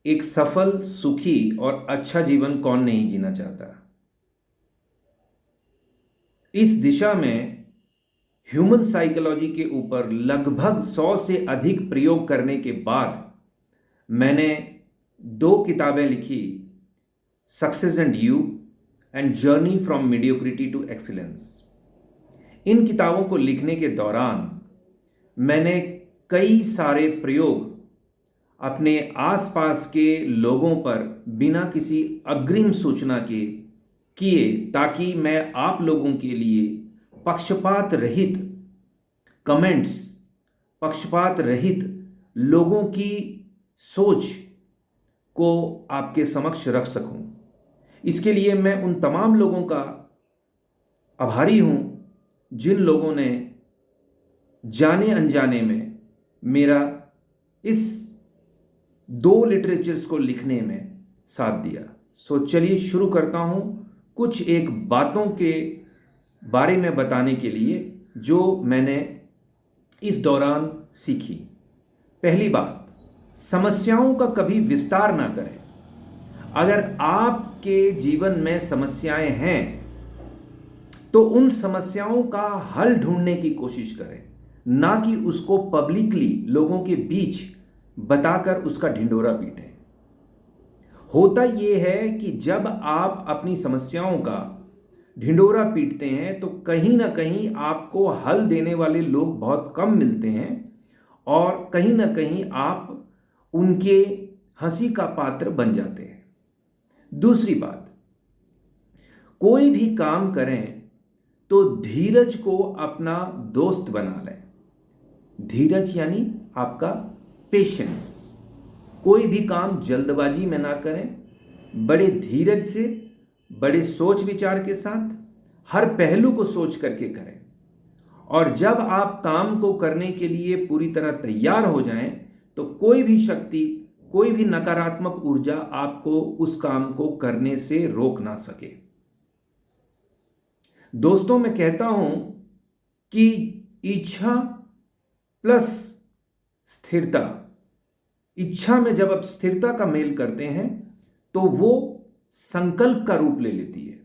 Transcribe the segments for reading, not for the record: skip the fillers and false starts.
एक सफल, सुखी और अच्छा जीवन कौन नहीं जीना चाहता। इस दिशा में ह्यूमन साइकोलॉजी के ऊपर लगभग 100 से अधिक प्रयोग करने के बाद मैंने 2 किताबें लिखी, success and you and journey from mediocrity to excellence. इन किताबों को लिखने के दौरान मैंने कई सारे प्रयोग अपने आसपास के लोगों पर बिना किसी अग्रिम सूचना के किए, ताकि मैं आप लोगों के लिए पक्षपात रहित कमेंट्स, पक्षपात रहित लोगों की सोच को आपके समक्ष रख सकूं। इसके लिए मैं उन तमाम लोगों का आभारी हूं जिन लोगों ने जाने अनजाने में मेरा इस 2 लिटरेचर्स को लिखने में साथ दिया। चलिए शुरू करता हूं कुछ एक बातों के बारे में बताने के लिए जो मैंने इस दौरान सीखी। पहली बात, समस्याओं का कभी विस्तार ना करें। अगर आपके जीवन में समस्याएं हैं तो उन समस्याओं का हल ढूंढने की कोशिश करें, ना कि उसको पब्लिकली लोगों के बीच बताकर उसका ढिंढोरा पीटें। होता यह है कि जब आप अपनी समस्याओं का ढिंढोरा पीटते हैं तो कहीं ना कहीं आपको हल देने वाले लोग बहुत कम मिलते हैं और कहीं ना कहीं आप उनके हंसी का पात्र बन जाते हैं। दूसरी बात, कोई भी काम करें तो धीरज को अपना दोस्त बना लें। धीरज यानी आपका पेशेंस। कोई भी काम जल्दबाजी में ना करें, बड़े धीरज से, बड़े सोच विचार के साथ हर पहलू को सोच करके करें। और जब आप काम को करने के लिए पूरी तरह तैयार हो जाएं तो कोई भी शक्ति, कोई भी नकारात्मक ऊर्जा आपको उस काम को करने से रोक ना सके। दोस्तों, मैं कहता हूं कि इच्छा प्लस स्थिरता, इच्छा में जब आप स्थिरता का मेल करते हैं तो वो संकल्प का रूप ले लेती है,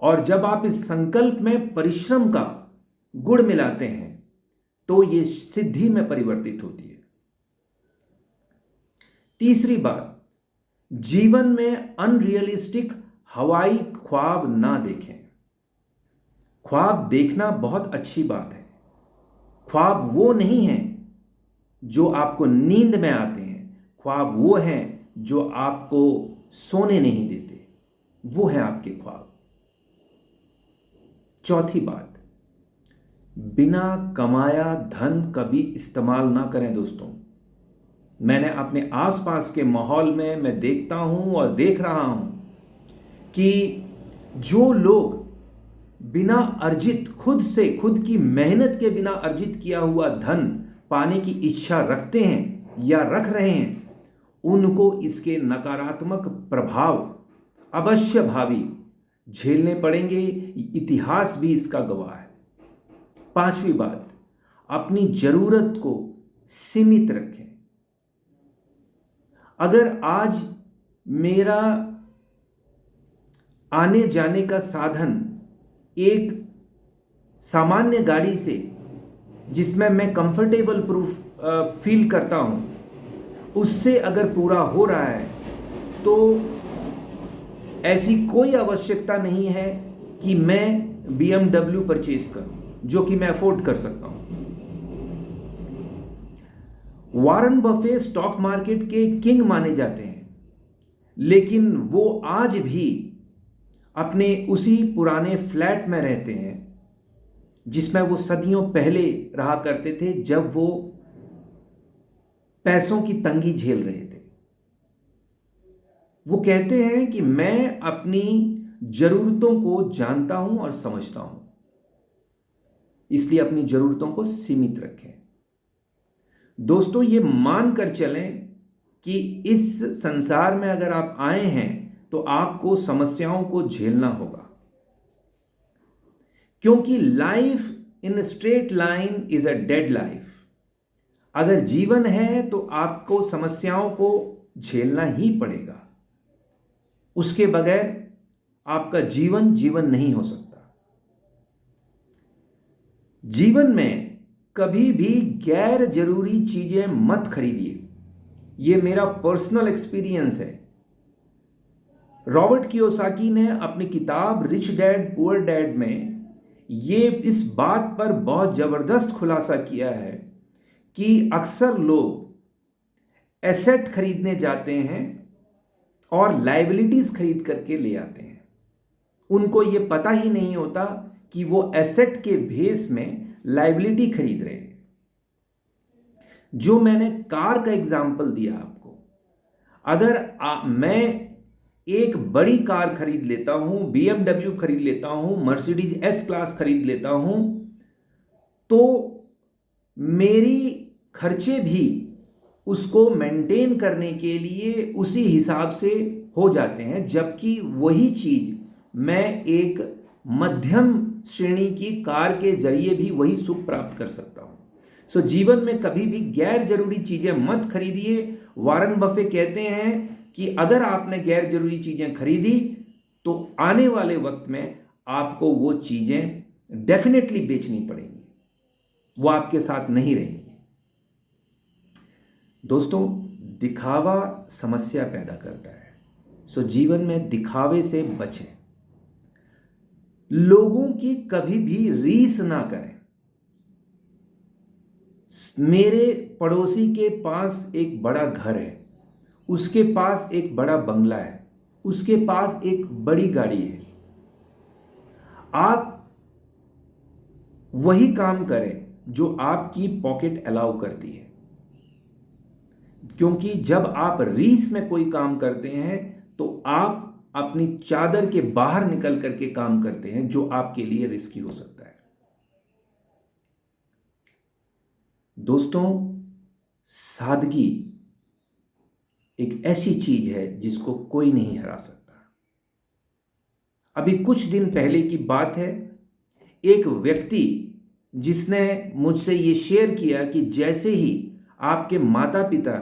और जब आप इस संकल्प में परिश्रम का गुण मिलाते हैं तो ये सिद्धि में परिवर्तित होती है। तीसरी बात, जीवन में अनरियलिस्टिक हवाई ख्वाब ना देखें। ख्वाब देखना बहुत अच्छी बात है। ख्वाब वो नहीं है जो आपको नींद में आते हैं, ख्वाब वो हैं जो आपको सोने नहीं देते, वो हैं आपके ख्वाब। चौथी बात, बिना कमाया धन कभी इस्तेमाल ना करें। दोस्तों, मैंने अपने आसपास के माहौल में मैं देखता हूं और देख रहा हूं कि जो लोग बिना अर्जित, खुद की मेहनत के बिना अर्जित किया हुआ धन पाने की इच्छा रखते हैं या रख रहे हैं, उनको इसके नकारात्मक प्रभाव अवश्य भावी झेलने पड़ेंगे। इतिहास भी इसका गवाह है। पांचवी बात, अपनी जरूरत को सीमित रखें। अगर आज मेरा आने जाने का साधन एक सामान्य गाड़ी से, जिसमें मैं कंफर्टेबल प्रूफ फील करता हूं, उससे अगर पूरा हो रहा है तो ऐसी कोई आवश्यकता नहीं है कि मैं BMW परचेज करूं, जो कि मैं अफोर्ड कर सकता हूं। वॉरेन बफे स्टॉक मार्केट के किंग माने जाते हैं, लेकिन वो आज भी अपने उसी पुराने फ्लैट में रहते हैं जिसमें वो सदियों पहले रहा करते थे, जब वो पैसों की तंगी झेल रहे थे। वो कहते हैं कि मैं अपनी जरूरतों को जानता हूं और समझता हूं, इसलिए अपनी जरूरतों को सीमित रखें। दोस्तों, ये मानकर चलें कि इस संसार में अगर आप आए हैं तो आपको समस्याओं को झेलना होगा, क्योंकि life in straight line is a dead life. अगर जीवन है तो आपको समस्याओं को झेलना ही पड़ेगा। उसके बगैर आपका जीवन जीवन नहीं हो सकता। जीवन में कभी भी गैर जरूरी चीजें मत खरीदिए। यह मेरा पर्सनल एक्सपीरियंस है। रॉबर्ट कियोसाकी ने अपनी किताब रिच डैड पुअर डैड में ये इस बात पर बहुत जबरदस्त खुलासा किया है कि अक्सर लोग एसेट खरीदने जाते हैं और लाइबिलिटीज खरीद करके ले आते हैं। उनको ये पता ही नहीं होता कि वो एसेट के बेस में लाइबिलिटी खरीद रहे हैं। जो मैंने कार का एग्जाम्पल दिया आपको, अगर मैं एक बड़ी कार खरीद लेता हूं, BMW खरीद लेता हूं, मर्सिडीज S क्लास खरीद लेता हूं, तो मेरी खर्चे भी उसको मेंटेन करने के लिए उसी हिसाब से हो जाते हैं, जबकि वही चीज मैं एक मध्यम श्रेणी की कार के जरिए भी वही सुख प्राप्त कर सकता हूं। सो जीवन में कभी भी गैर जरूरी चीजें मत खरीदिए। वॉरेन बफे कहते हैं कि अगर आपने गैर जरूरी चीजें खरीदी तो आने वाले वक्त में आपको वो चीजें डेफिनेटली बेचनी पड़ेंगी, वो आपके साथ नहीं रहेंगी। दोस्तों, दिखावा समस्या पैदा करता है। सो जीवन में दिखावे से बचें। लोगों की कभी भी रीस ना करें। मेरे पड़ोसी के पास एक बड़ा घर है, उसके पास एक बड़ा बंगला है, उसके पास एक बड़ी गाड़ी है। आप वही काम करें जो आपकी पॉकेट अलाउ करती है, क्योंकि जब आप रीस में कोई काम करते हैं तो आप अपनी चादर के बाहर निकल करके काम करते हैं, जो आपके लिए रिस्की हो सकता है। दोस्तों, सादगी एक ऐसी चीज है जिसको कोई नहीं हरा सकता। अभी कुछ दिन पहले की बात है, एक व्यक्ति जिसने मुझसे ये शेयर किया कि जैसे ही आपके माता पिता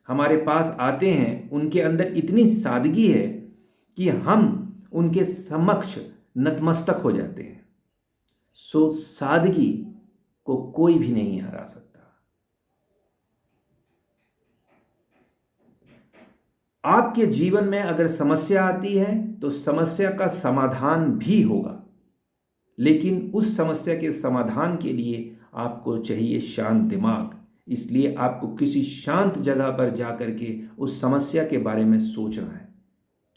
हमारे पास आते हैं, उनके अंदर इतनी सादगी है कि हम उनके समक्ष नतमस्तक हो जाते हैं। सो सादगी को कोई भी नहीं हरा सकता। आपके जीवन में अगर समस्या आती है तो समस्या का समाधान भी होगा, लेकिन उस समस्या के समाधान के लिए आपको चाहिए शांत दिमाग। इसलिए आपको किसी शांत जगह पर जाकर के उस समस्या के बारे में सोचना है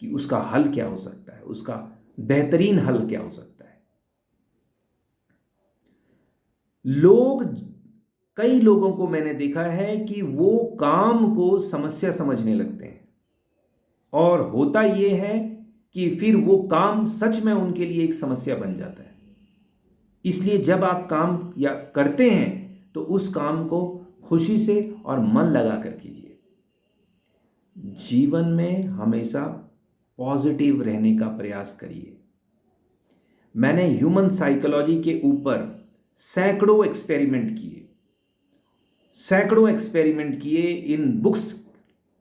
कि उसका हल क्या हो सकता है, उसका बेहतरीन हल क्या हो सकता है। कई लोगों को मैंने देखा है कि वो काम को समस्या समझने लगते हैं, और होता ये है कि फिर वो काम सच में उनके लिए एक समस्या बन जाता है। इसलिए जब आप काम या करते हैं तो उस काम को खुशी से और मन लगा कर कीजिए। जीवन में हमेशा पॉजिटिव रहने का प्रयास करिए। मैंने ह्यूमन साइकोलॉजी के ऊपर सैकड़ों एक्सपेरिमेंट किए इन बुक्स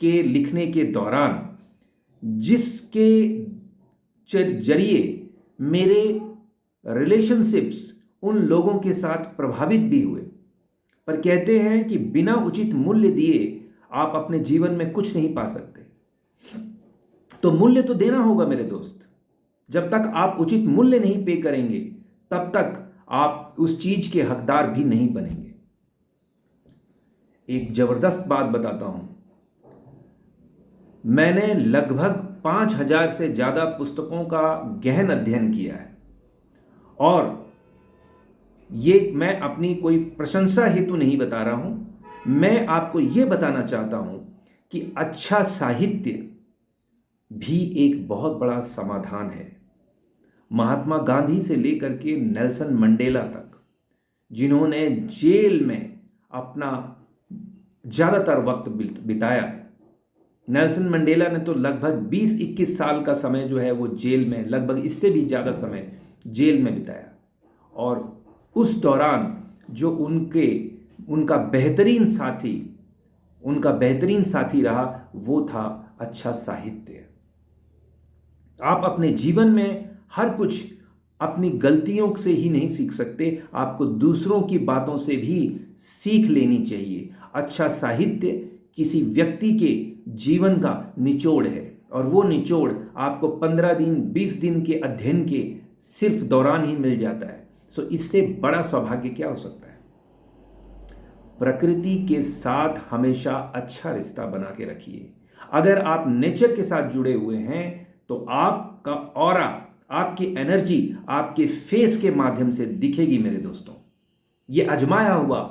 के लिखने के दौरान, जिसके जरिए मेरे रिलेशनशिप्स उन लोगों के साथ प्रभावित भी हुए। पर कहते हैं कि बिना उचित मूल्य दिए आप अपने जीवन में कुछ नहीं पा सकते। तो मूल्य तो देना होगा मेरे दोस्त। जब तक आप उचित मूल्य नहीं पे करेंगे, तब तक आप उस चीज के हकदार भी नहीं बनेंगे। एक जबरदस्त बात बताता हूं। मैंने लगभग 5000 से ज्यादा पुस्तकों का गहन अध्ययन किया है, और ये मैं अपनी कोई प्रशंसा हेतु नहीं बता रहा हूं। मैं आपको यह बताना चाहता हूं कि अच्छा साहित्य भी एक बहुत बड़ा समाधान है। महात्मा गांधी से लेकर के नेल्सन मंडेला तक, जिन्होंने जेल में अपना ज्यादातर वक्त बिताया। नेल्सन मंडेला ने तो लगभग 20-21 साल का समय जो है वो जेल में, लगभग इससे भी ज़्यादा समय जेल में बिताया, और उस दौरान जो उनका बेहतरीन साथी उनका बेहतरीन साथी रहा वो था अच्छा साहित्य। आप अपने जीवन में हर कुछ अपनी गलतियों से ही नहीं सीख सकते, आपको दूसरों की बातों से भी सीख लेनी चाहिए। अच्छा साहित्य किसी व्यक्ति के जीवन का निचोड़ है और वो निचोड़ आपको 15 दिन 20 दिन के अध्ययन के सिर्फ दौरान ही मिल जाता है। सो इससे बड़ा सौभाग्य क्या हो सकता है। प्रकृति के साथ हमेशा अच्छा रिश्ता बना के रखिए। अगर आप नेचर के साथ जुड़े हुए हैं तो आपका ऑरा, आपकी एनर्जी आपके फेस के माध्यम से दिखेगी मेरे दोस्तों। ये आजमाया हुआ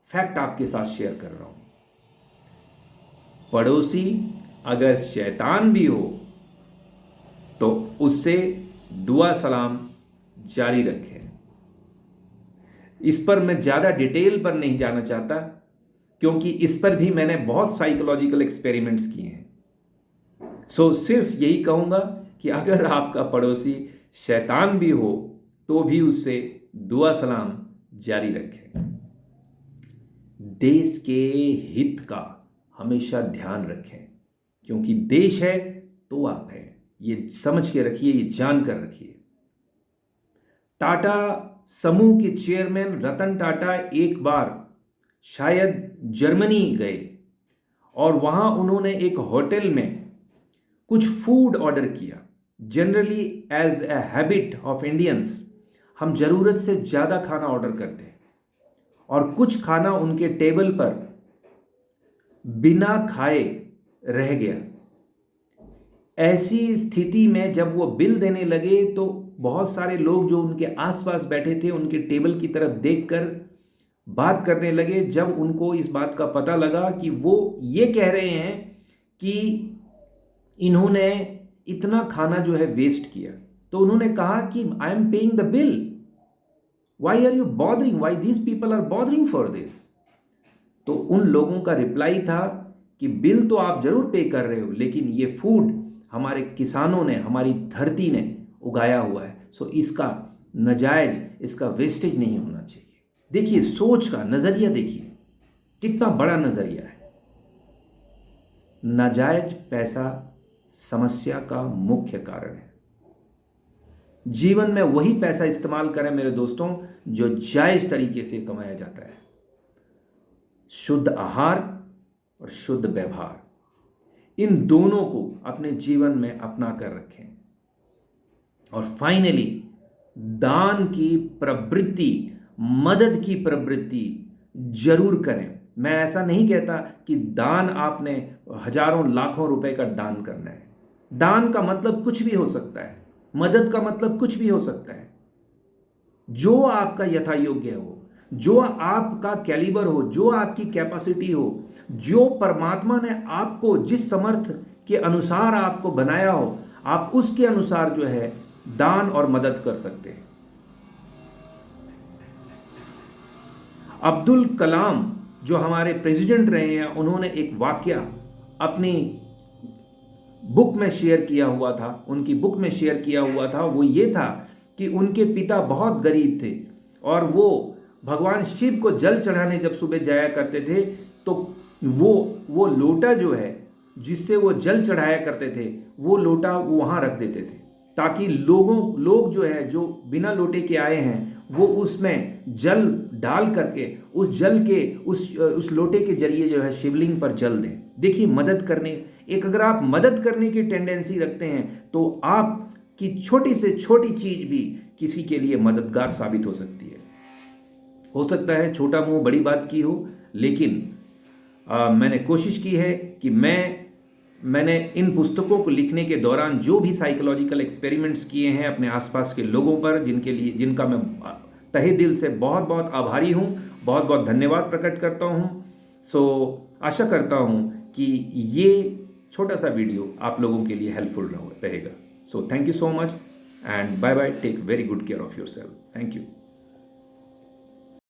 फैक्ट आपके साथ शेयर कर रहा हूं। पड़ोसी अगर शैतान भी हो तो उससे दुआ सलाम जारी रखें। इस पर मैं ज़्यादा डिटेल पर नहीं जाना चाहता क्योंकि इस पर भी मैंने बहुत साइकोलॉजिकल एक्सपेरिमेंट्स किए हैं। सो सिर्फ यही कहूँगा कि अगर आपका पड़ोसी शैतान भी हो तो भी उससे दुआ सलाम जारी रखें। देश के हित का हमेशा ध्यान रखें क्योंकि देश है तो आप हैं। ये समझ के रखिए, ये जान कर रखिए। टाटा समूह के चेयरमैन रतन टाटा एक बार शायद जर्मनी गए और वहाँ उन्होंने एक होटल में कुछ फूड ऑर्डर किया। Generally as a habit of Indians हम ज़रूरत से ज़्यादा खाना ऑर्डर करते हैं और कुछ खाना उनके टेबल पर बिना खाए रह गया। ऐसी स्थिति में जब वो बिल देने लगे तो बहुत सारे लोग जो उनके आसपास बैठे थे उनके टेबल की तरफ देखकर बात करने लगे। जब उनको इस बात का पता लगा कि वो ये कह रहे हैं कि इन्होंने इतना खाना जो है वेस्ट किया, तो उन्होंने कहा कि I am paying the bill, why are you bothering, why these people are bothering for this. तो उन लोगों का रिप्लाई था कि बिल तो आप जरूर पे कर रहे हो लेकिन ये फूड हमारे किसानों ने, हमारी धरती ने उगाया हुआ है, सो इसका नजायज, इसका वेस्टेज नहीं होना चाहिए। देखिए सोच का नजरिया, देखिए कितना बड़ा नजरिया है। नाजायज पैसा समस्या का मुख्य कारण है। जीवन में वही पैसा इस्तेमाल करें मेरे दोस्तों जो जायज तरीके से कमाया जाता है। शुद्ध आहार और शुद्ध व्यवहार, इन दोनों को अपने जीवन में अपना कर रखें। और फाइनली दान की प्रवृत्ति, मदद की प्रवृत्ति जरूर करें। मैं ऐसा नहीं कहता कि दान आपने हजारों लाखों रुपए का दान करना है। दान का मतलब कुछ भी हो सकता है, मदद का मतलब कुछ भी हो सकता है। जो आपका यथा योग्य हो, जो आपका कैलिबर हो, जो आपकी कैपेसिटी हो, जो परमात्मा ने आपको जिस समर्थ के अनुसार आपको बनाया हो, आप उसके अनुसार जो है दान और मदद कर सकते हैं। अब्दुल कलाम जो हमारे प्रेसिडेंट रहे हैं, उन्होंने एक वाकया अपनी बुक में शेयर किया हुआ था, उनकी बुक में शेयर किया हुआ था। वो ये था कि उनके पिता बहुत गरीब थे और वो भगवान शिव को जल चढ़ाने जब सुबह जाया करते थे तो वो लोटा जो है जिससे वो जल चढ़ाया करते थे, वो लोटा वो वहाँ रख देते थे ताकि लोग जो है जो बिना लोटे के आए हैं वो उसमें जल डाल करके उस जल के उस लोटे के जरिए जो है शिवलिंग पर जल दें। देखिए मदद करने, एक अगर आप मदद करने की टेंडेंसी रखते हैं तो आपकी छोटी से छोटी चीज भी किसी के लिए मददगार साबित हो सकती है। हो सकता है छोटा मुंह बड़ी बात की हो, लेकिन मैंने कोशिश की है कि मैंने इन पुस्तकों को लिखने के दौरान जो भी साइकोलॉजिकल एक्सपेरिमेंट्स किए हैं अपने आसपास के लोगों पर, जिनका मैं तहे दिल से बहुत बहुत आभारी हूँ, बहुत बहुत धन्यवाद प्रकट करता हूँ। सो आशा करता हूँ कि ये छोटा सा वीडियो आप लोगों के लिए हेल्पफुल रहेगा। So thank you so much and bye bye, take very good care of yourself. Thank you.